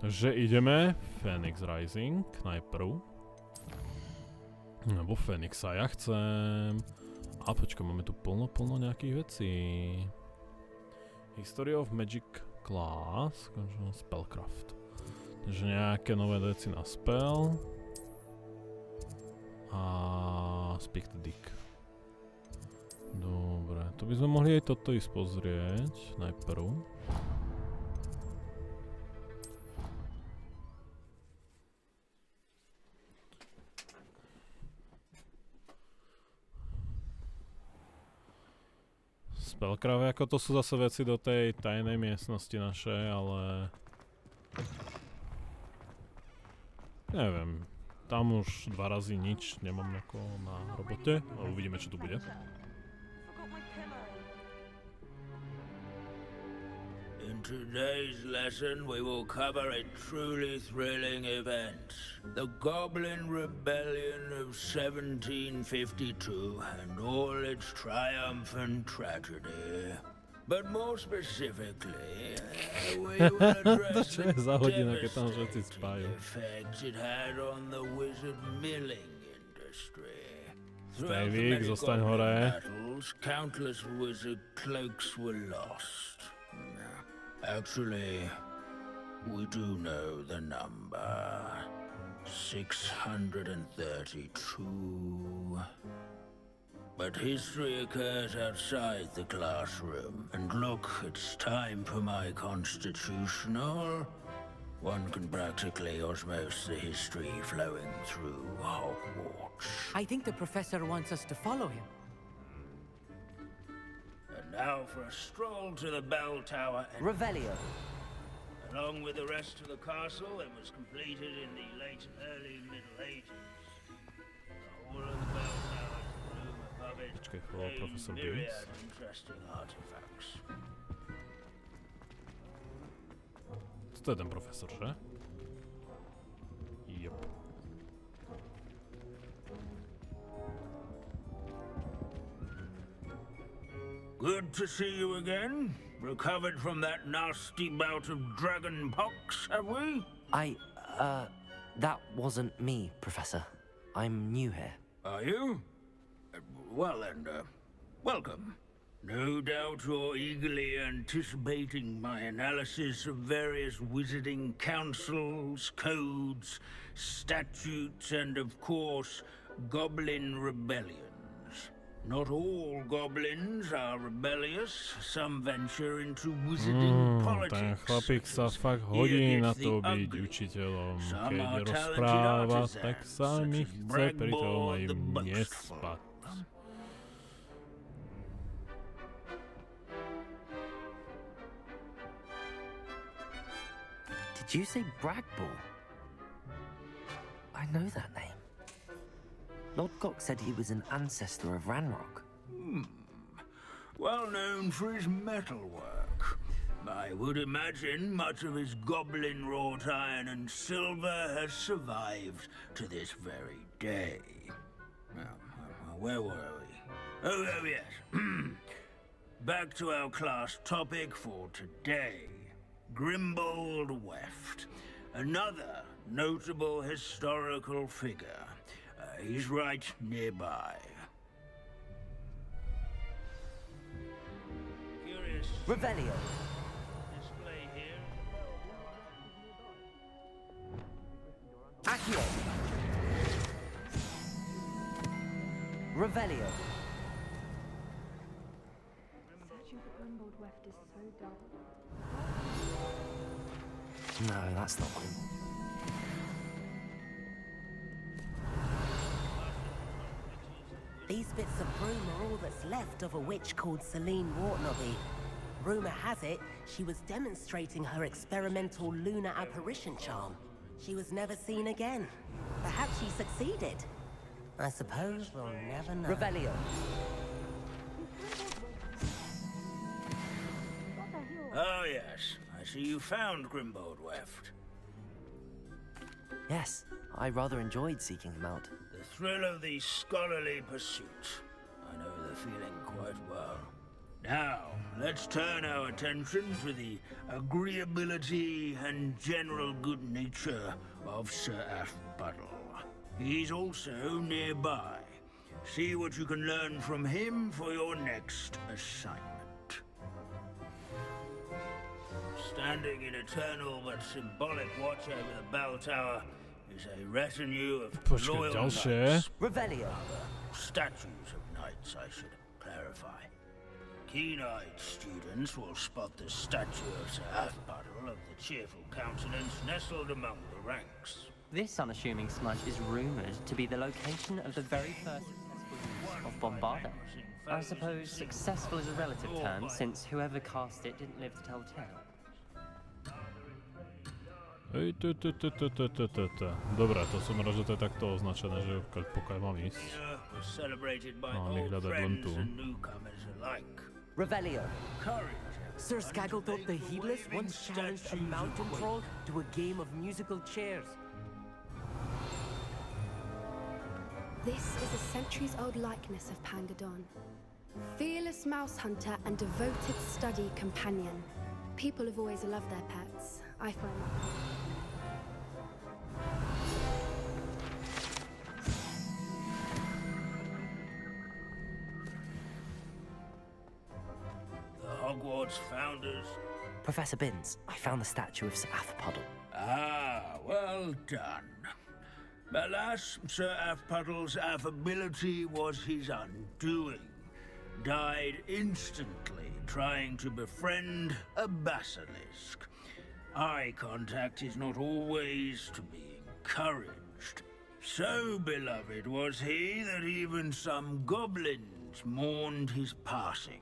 S2: Takže ideme Phoenix Rising najprv. Nebo Phoenixa ja chcem. A počkaj, máme tu plno nejakých vecí. History of Magic Class, Spellcraft. Takže nejaké nové veci na spell. A Speak the Dick. Dobre, to by sme mohli aj toto ísť pozrieť najprv. Spellcraft, ako to sú zase veci do tej tajnej miestnosti našej, ale... Neviem, tam už 2 razy nič nemám ako na robote, ale uvidíme, čo tu bude.
S19: In today's lesson, we will cover a truly thrilling event. The Goblin Rebellion of 1752 and all its triumphant tragedy. But more specifically, we will address the devastating effects it had on the wizard milling industry. Throughout the many goblin battles, countless wizard cloaks were lost. Actually, we do know the number. 632. But history occurs outside the classroom. And look, it's time for my constitutional. One can practically osmose the history flowing through Hogwarts.
S8: I think the professor wants us to follow him.
S19: And now for a stroll to the bell tower and...
S3: Revelio.
S19: Along with the rest of the castle, it was completed in the late and early Middle Ages.
S2: Počkaj, profesor Binks. To je ten profesor, že? Jop.
S19: Good to see you again. Recovered from that nasty bout of dragon pox, have we?
S3: That wasn't me, Professor. I'm new here.
S19: Are you? Well then, welcome. No doubt you're eagerly anticipating my analysis of various wizarding councils, codes, statutes, and of course, goblin rebellions. Not all goblins are rebellious. Some venture into wizarding politics.
S2: Ten chlapík sa fakt hodí na to byť učiteľom. Keď rozpráva, tak sa mi chce pritom aj nespať.
S3: Did you say Bragball? I know that name. Lodgok said he was an ancestor of Ranrock.
S19: Well known for his metalwork. I would imagine much of his goblin-wrought iron and silver has survived to this very day. Where were we? Oh yes. Back to our class topic for today. Grimbold Weft. Another notable historical figure. He's right nearby. Curious.
S3: Revelio.
S19: Display here.
S3: Accio. Revelio.
S16: Searching for Grimbold Weft is so dull.
S3: No, that's not him.
S20: These bits of broom are all that's left of a witch called Celine Wartnobby. Rumor has it, she was demonstrating her experimental lunar apparition charm. She was never seen again. Perhaps she succeeded. I suppose we'll never know.
S3: Revelio.
S19: Oh yes, I see you found Grimbold Weft.
S3: Yes, I rather enjoyed seeking him out.
S19: The thrill of the scholarly pursuit. I know the feeling quite well. Now, let's turn our attention to the agreeability and general good nature of Sir Aphbuttle. He's also nearby. See what you can learn from him for your next assignment. Standing in eternal but symbolic watch over the bell tower is a retinue of loyal knights.
S3: Revelio.
S19: Statues of knights, I should clarify. Keen-eyed students will spot the statue of Sir Aphbuttle of the cheerful countenance nestled among the ranks.
S9: This unassuming smudge is rumoured to be the location of the very first use of Bombarda. I suppose successful is a relative term, since whoever cast it didn't live to tell the tale.
S2: Dobre, to som rád, že to je takto označené, že pokiaľ mám ísť. No, nech hľadať len tu.
S20: Revelio. Sir Skaggletop the Heedless once challenged a mountain troll to a game of musical chairs.
S21: This is a centuries-old likeness of Pangadon. Fearless mouse hunter and devoted study companion. People have always loved their pets. I find that.
S19: The Hogwarts founders.
S3: Professor Binns, I found the statue of Sir Aphbuttle.
S19: Ah, well done. Alas, Sir Aphbuttle's affability was his undoing. Died instantly trying to befriend a basilisk. Eye contact is not always to be encouraged. So beloved was he that even some goblins mourned his passing.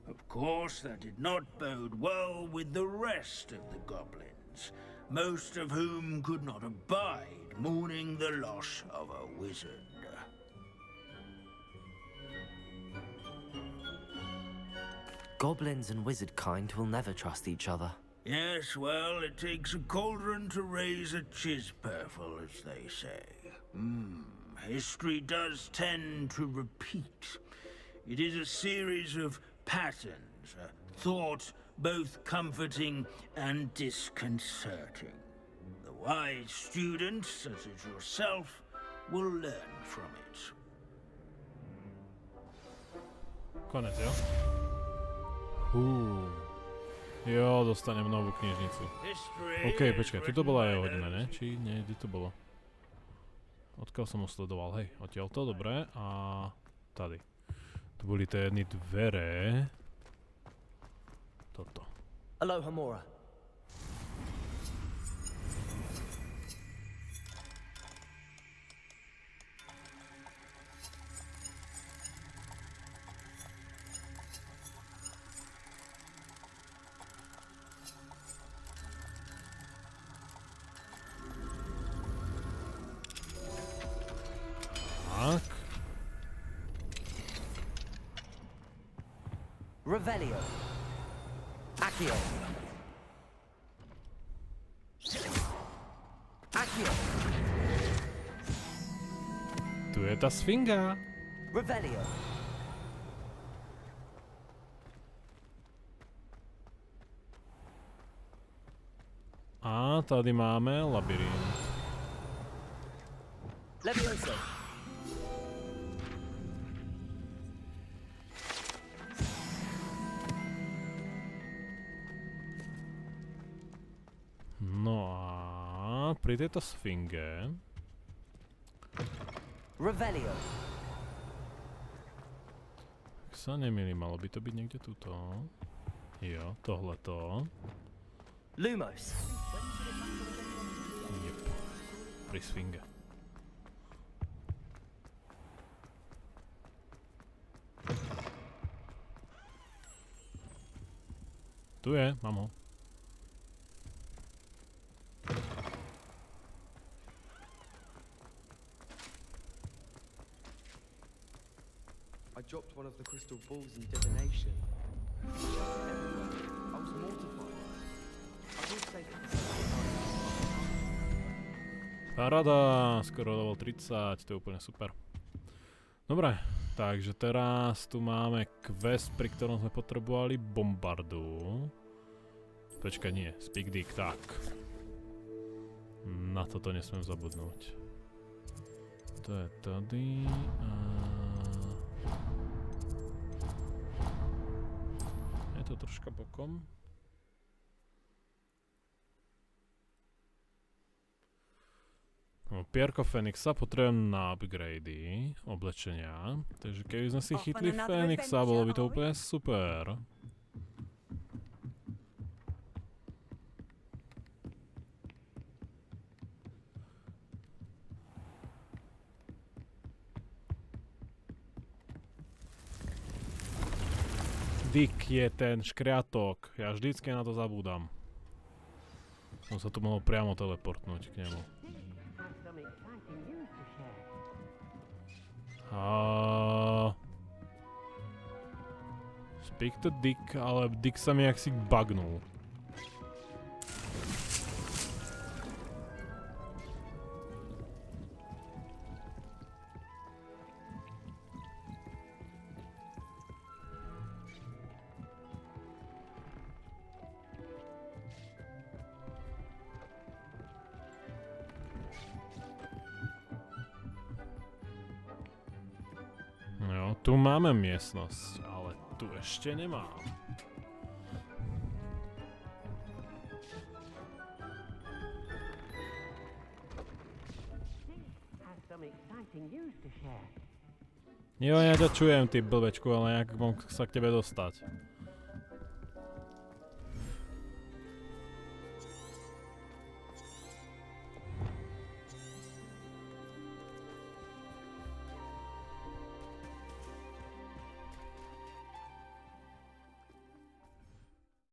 S19: Of course, that did not bode well with the rest of the goblins, most of whom could not abide mourning the loss of a wizard.
S3: Goblins and wizard kind will never trust each other.
S19: Yes, well, it takes a cauldron to raise a chisperful, as they say. History does tend to repeat. It is a series of patterns, a thought both comforting and disconcerting. The wise students, such as yourself, will learn from it.
S2: Konec, jo? Jo, dostanem novú knižnicu. OK, počkaj, tuto bola jeho hodina, ne? Či nie, kde to bolo? Odkiaľ som ho sledoval, hej, odtiaľto, dobre, a tady. Tu boli tie jedny dvere. Toto.
S18: Aloha, Mora. Revelio. Accio. Accio.
S2: Tu je tá sfinga.
S18: Revelio.
S2: A tady máme labyrint.
S18: Levioso.
S2: No a pri tejto sfinge...
S18: Revelio.
S2: Ak sa nemýlim, malo by to byť niekde tuto. Jo, tohleto.
S18: Lumos.
S2: Jep. Pri sfinge. Tu je, mám ho.
S1: I dropped one of the crystal balls in divination. I was mortified. I would say that
S2: Paráda, skoro level 30, to je úplne super. Dobre, takže teraz tu máme quest, pri ktorom sme potrebovali bombardu. Počkaj, nie, speak dick, tak. Na toto nesmiem zabudnúť. To je tady a... Je to troška bokom. No, pierko Fenixa potrebujem na upgrady oblečenia, takže keby sme si chytli Fenixa, bolo by to úplne super. Dick je ten škriatok, ja vždycky na to zabúdam. Som sa tu mohol priamo teleportnúť k nemu. Speak to Dick, ale Dick sa mi jaksi bugnul. Tu máme miestnosť, ale tu ešte nemám. Jo, ja ťa čujem, ty blbečku, ale jak mám sa k tebe dostať?